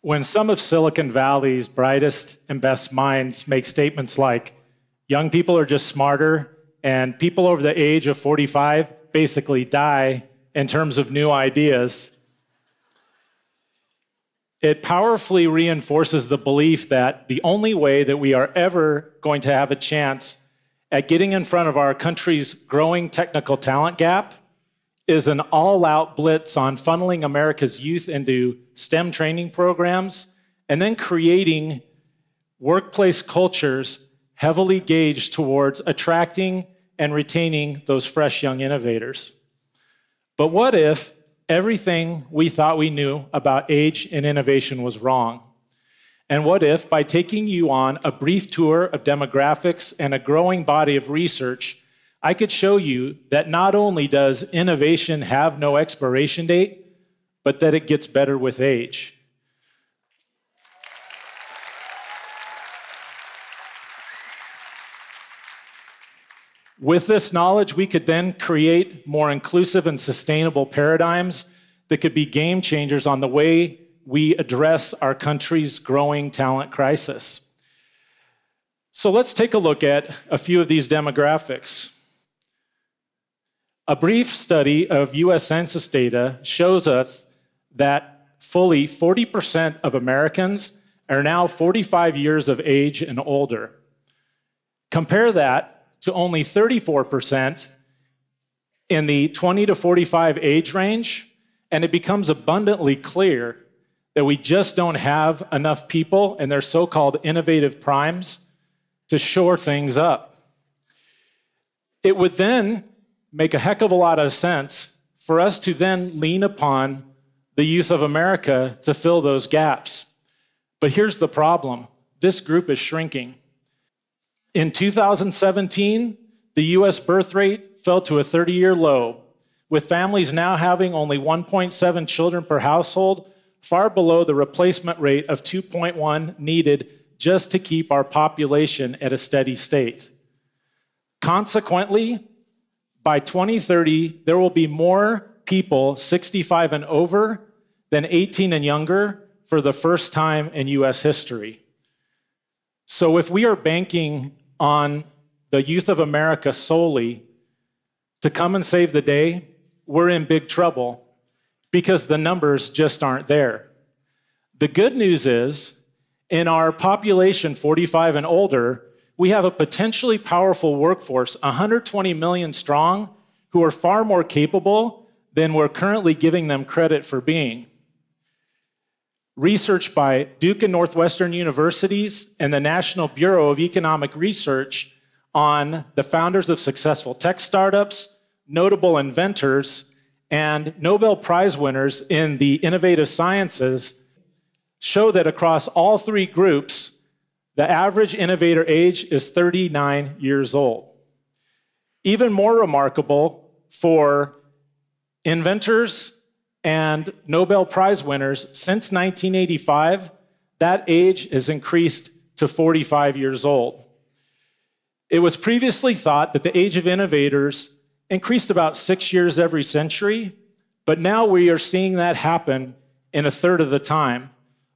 When some of Silicon Valley's brightest and best minds make statements like, young people are just smarter, and people over the age of 45 basically die in terms of new ideas, it powerfully reinforces the belief that the only way that we are ever going to have a chance at getting in front of our country's growing technical talent gap is an all-out blitz on funneling America's youth into STEM training programs and then creating workplace cultures heavily gauged towards attracting and retaining those fresh young innovators. But what if everything we thought we knew about age and innovation was wrong? And what if, by taking you on a brief tour of demographics and a growing body of research, I could show you that not only does innovation have no expiration date, but that it gets better with age. With this knowledge, we could then create more inclusive and sustainable paradigms that could be game changers on the way we address our country's growing talent crisis. So let's take a look at a few of these demographics. A brief study of US Census data shows us that fully 40% of Americans are now 45 years of age and older. Compare that to only 34% in the 20 to 45 age range, and it becomes abundantly clear that we just don't have enough people in their so-called innovative primes to shore things up. It would then make a heck of a lot of sense for us to then lean upon the youth of America to fill those gaps. But here's the problem. This group is shrinking. In 2017, the US birth rate fell to a 30-year low, with families now having only 1.7 children per household, far below the replacement rate of 2.1 needed just to keep our population at a steady state. Consequently, by 2030, there will be more people 65 and over than 18 and younger for the first time in US history. So if we are banking on the youth of America solely to come and save the day, we're in big trouble because the numbers just aren't there. The good news is, in our population 45 and older, we have a potentially powerful workforce, 120 million strong, who are far more capable than we're currently giving them credit for being. Research by Duke and Northwestern universities and the National Bureau of Economic Research on the founders of successful tech startups, notable inventors, and Nobel Prize winners in the innovative sciences show that across all three groups, the average innovator age is 39 years old. Even more remarkable, for inventors and Nobel Prize winners, since 1985, that age has increased to 45 years old. It was previously thought that the age of innovators increased about 6 years every century, but now we are seeing that happen in a third of the time,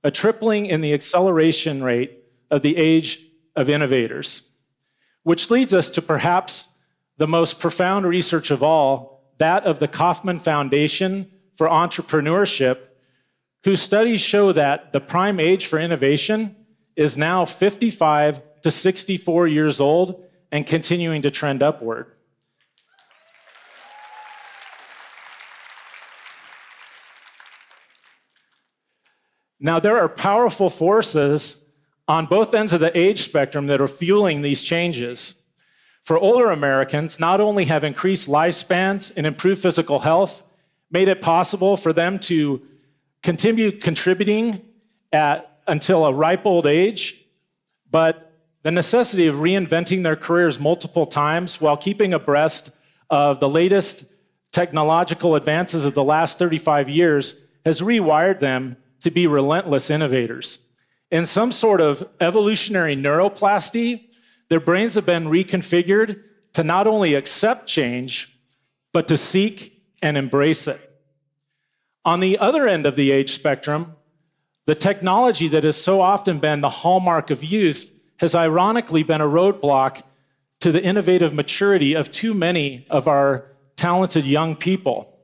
a tripling in the acceleration rate of the age of innovators, which leads us to perhaps the most profound research of all, that of the Kauffman Foundation for Entrepreneurship, whose studies show that the prime age for innovation is now 55 to 64 years old and continuing to trend upward. Now, there are powerful forces on both ends of the age spectrum that are fueling these changes. For older Americans, not only have increased lifespans and improved physical health made it possible for them to continue contributing until a ripe old age, but the necessity of reinventing their careers multiple times while keeping abreast of the latest technological advances of the last 35 years has rewired them to be relentless innovators. In some sort of evolutionary neuroplasty, their brains have been reconfigured to not only accept change, but to seek and embrace it. On the other end of the age spectrum, The technology that has so often been the hallmark of youth has ironically been a roadblock to the innovative maturity of too many of our talented young people.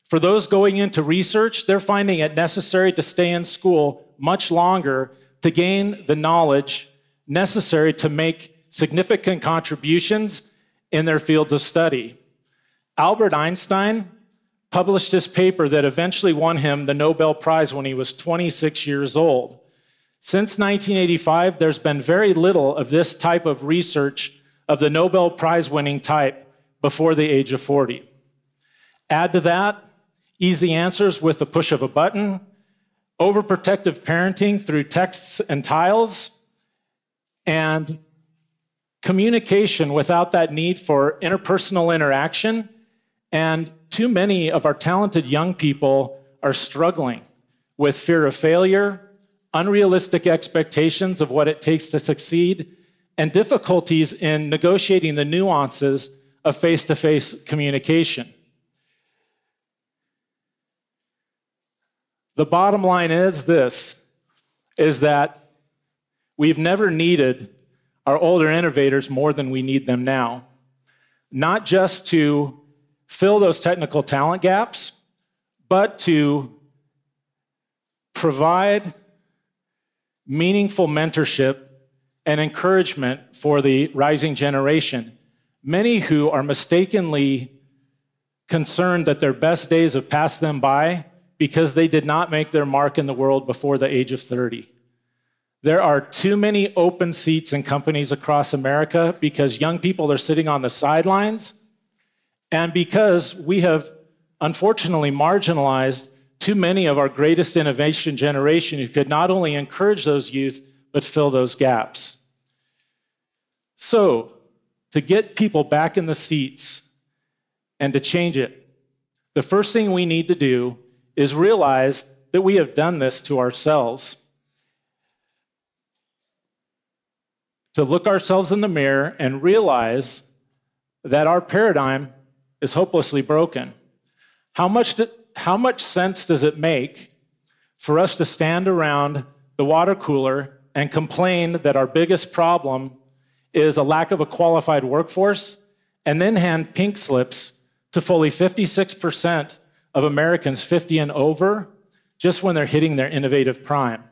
For those going into research, they're finding it necessary to stay in school much longer to gain the knowledge necessary to make significant contributions in their fields of study. Albert Einstein published this paper that eventually won him the Nobel Prize when he was 26 years old. Since 1985, there's been very little of this type of research of the Nobel Prize-winning type before the age of 40. Add to that easy answers with the push of a button, overprotective parenting through texts and tiles, and communication without that need for interpersonal interaction. And too many of our talented young people are struggling with fear of failure, unrealistic expectations of what it takes to succeed, and difficulties in negotiating the nuances of face-to-face communication. The bottom line is this, is that we've never needed our older innovators more than we need them now. Not just to fill those technical talent gaps, but to provide meaningful mentorship and encouragement for the rising generation, many who are mistakenly concerned that their best days have passed them by because they did not make their mark in the world before the age of 30. There are too many open seats in companies across America because young people are sitting on the sidelines, and because we have unfortunately marginalized too many of our greatest innovation generation who could not only encourage those youth, but fill those gaps. So, to get people back in the seats and to change it, the first thing we need to do is realize that we have done this to ourselves. To look ourselves in the mirror and realize that our paradigm is hopelessly broken. How much sense does it make for us to stand around the water cooler and complain that our biggest problem is a lack of a qualified workforce, and then hand pink slips to fully 56% of Americans 50 and over just when they're hitting their innovative prime?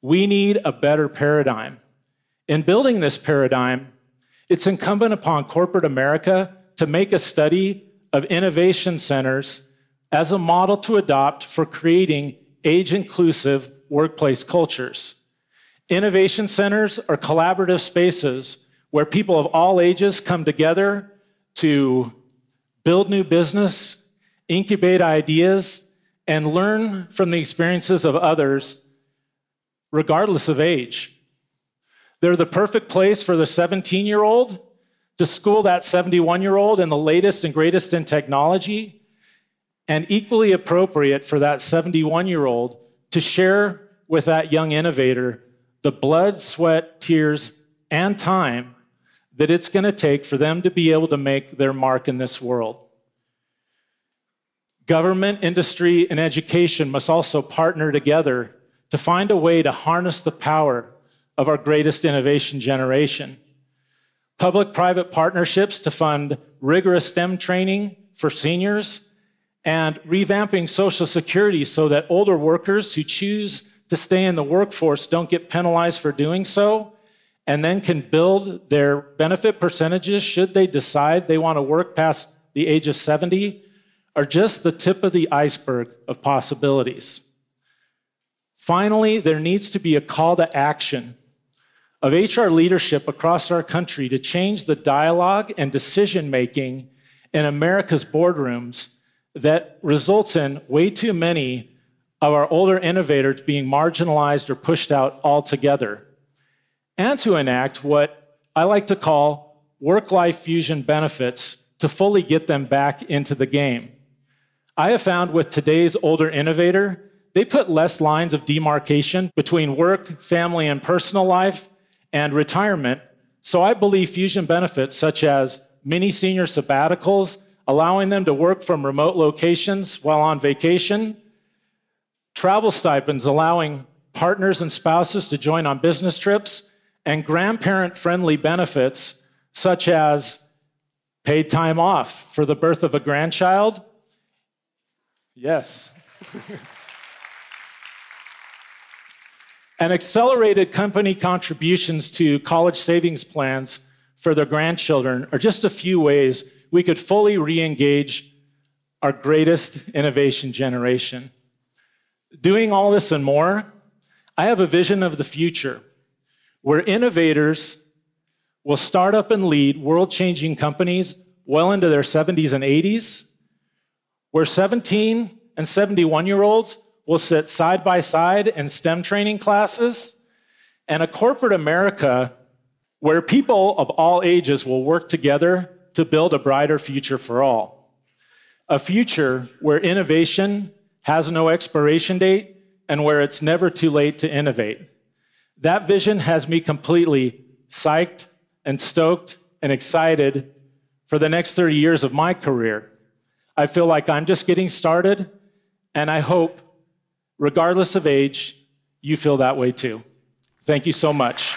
We need a better paradigm. In building this paradigm, it's incumbent upon corporate America to make a study of innovation centers as a model to adopt for creating age-inclusive workplace cultures. Innovation centers are collaborative spaces where people of all ages come together to build new business, incubate ideas, and learn from the experiences of others, regardless of age. They're the perfect place for the 17-year-old to school that 71-year-old in the latest and greatest in technology, and equally appropriate for that 71-year-old to share with that young innovator the blood, sweat, tears, and time that it's going to take for them to be able to make their mark in this world. Government, industry, and education must also partner together to find a way to harness the power of our greatest innovation generation. Public-private partnerships to fund rigorous STEM training for seniors, and revamping Social Security so that older workers who choose to stay in the workforce don't get penalized for doing so, and then can build their benefit percentages should they decide they want to work past the age of 70, are just the tip of the iceberg of possibilities. Finally, there needs to be a call to action of HR leadership across our country to change the dialogue and decision-making in America's boardrooms that results in way too many of our older innovators being marginalized or pushed out altogether, and to enact what I like to call work-life fusion benefits to fully get them back into the game. I have found with today's older innovator, they put less lines of demarcation between work, family, and personal life, and retirement. So I believe fusion benefits such as mini senior sabbaticals, allowing them to work from remote locations while on vacation, travel stipends allowing partners and spouses to join on business trips, and grandparent-friendly benefits such as paid time off for the birth of a grandchild. Yes. And accelerated company contributions to college savings plans for their grandchildren are just a few ways we could fully re-engage our greatest innovation generation. Doing all this and more, I have a vision of the future where innovators will start up and lead world-changing companies well into their 70s and 80s, where 17 and 71-year-olds will sit side by side in STEM training classes, and a corporate America where people of all ages will work together to build a brighter future for all. A future where innovation has no expiration date and where it's never too late to innovate. That vision has me completely psyched and stoked and excited for the next 30 years of my career. I feel like I'm just getting started, and I hope, regardless of age, you feel that way too. Thank you so much.